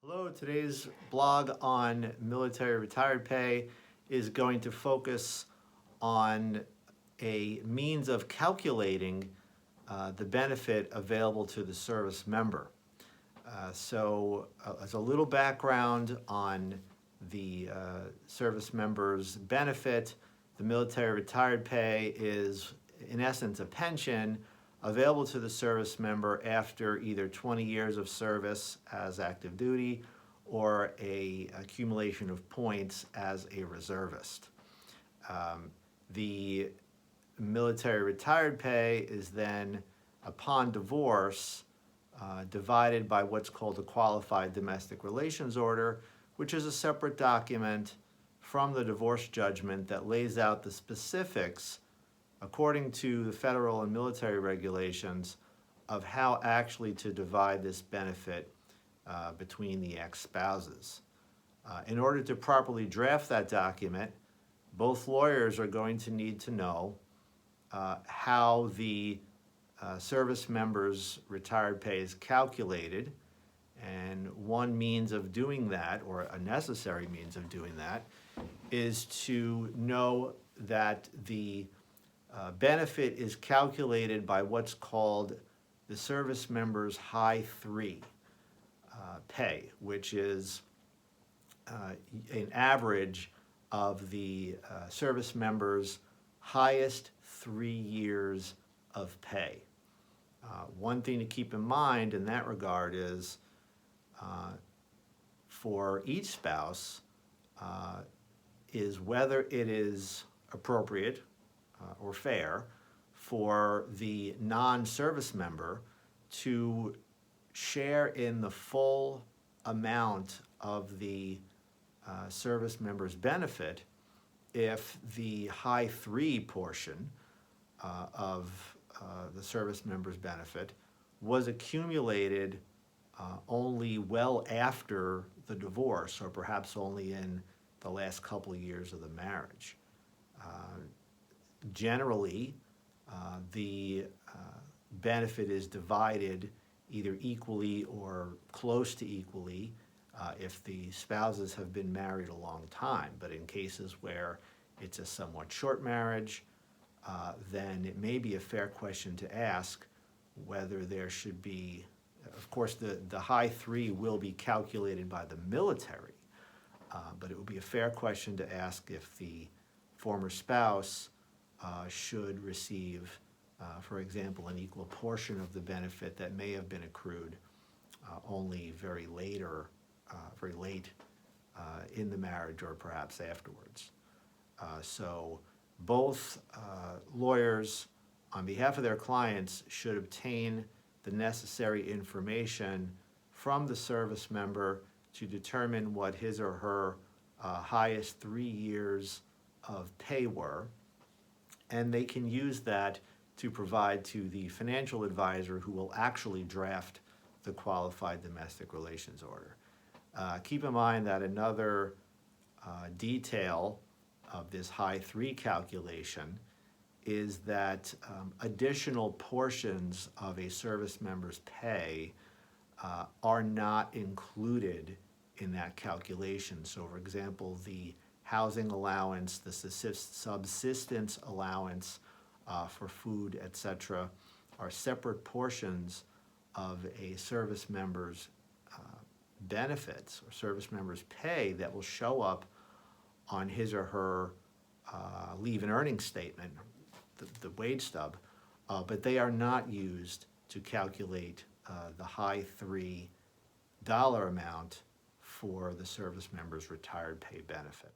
Hello, today's blog on military retired pay is going to focus on a means of calculating the benefit available to the service member. As a little background on the service member's benefit, the military retired pay is in essence a pension available to the service member after either 20 years of service as active duty or a accumulation of points as a reservist. The military retired pay is then, upon divorce, divided by what's called a qualified domestic relations order, which is a separate document from the divorce judgment that lays out the specifics according to the federal and military regulations of how actually to divide this benefit between the ex-spouses. In order to properly draft that document, both lawyers are going to need to know how the service member's retired pay is calculated, and one means of doing that, or a necessary means of doing that, is to know that the benefit is calculated by what's called the service member's High-3 pay, which is an average of the service member's highest 3 years of pay. One thing to keep in mind in that regard is for each spouse is whether it is appropriate or fair for the non-service member to share in the full amount of the service member's benefit if the High-3 portion of the service member's benefit was accumulated only well after the divorce, or perhaps only in the last couple of years of the marriage. Generally, the benefit is divided either equally or close to equally if the spouses have been married a long time. But in cases where it's a somewhat short marriage, then it may be a fair question to ask whether there should be, of course, the High-3 will be calculated by the military, but it would be a fair question to ask if the former spouse should receive, for example, an equal portion of the benefit that may have been accrued only very late in the marriage, or perhaps afterwards. So both lawyers, on behalf of their clients, should obtain the necessary information from the service member to determine what his or her highest 3 years of pay were, and they can use that to provide to the financial advisor who will actually draft the qualified domestic relations order. Keep in mind that another detail of this High-3 calculation is that additional portions of a service member's pay are not included in that calculation. So, for example, the housing allowance, the subsistence allowance for food, etc., are separate portions of a service member's benefits or service member's pay that will show up on his or her leave and earnings statement, the wage stub, but they are not used to calculate the High-3 dollar amount for the service member's retired pay benefit.